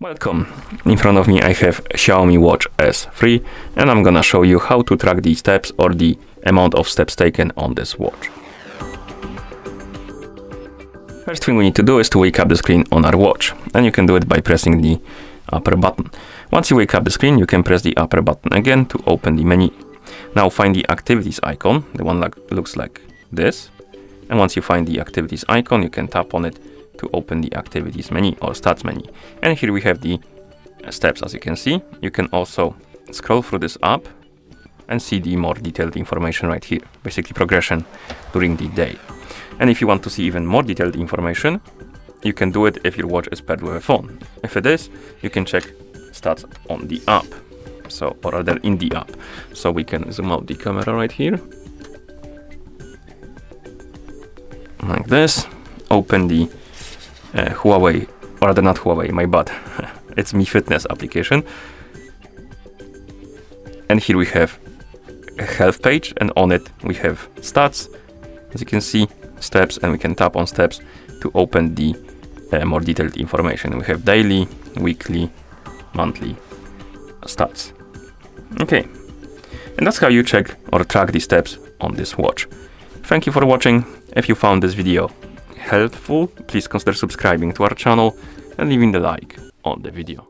Welcome. In front of me I have XIAOMI Watch S3 and I'm gonna show you how to track the steps or the amount of steps taken on this watch. First thing we need to do is to wake up the screen on our watch, and you can do it by pressing the upper button. Once you wake up the screen, you can press the upper button again to open the menu. Now find the activities icon, the one that looks like this, and once you find the activities icon, you can tap on it to open the activities menu or stats menu. And here we have the steps. As you can see, you can also scroll through this app and see the more detailed information right here, basically progression during the day. And if you want to see even more detailed information, you can do it if your watch is paired with a phone. If it is, you can check stats on the app, or rather in the app. So we can zoom out the camera right here, like this, open the Huawei, or rather not Huawei, my bad, it's Mi Fitness application. And here we have a health page, and on it we have stats, as you can see, steps, and we can tap on steps to open the more detailed information. We have daily, weekly, monthly stats. Okay, and that's how you check or track the steps on this watch. Thank you for watching. If you found this video helpful, please consider subscribing to our channel and leaving the like on the video.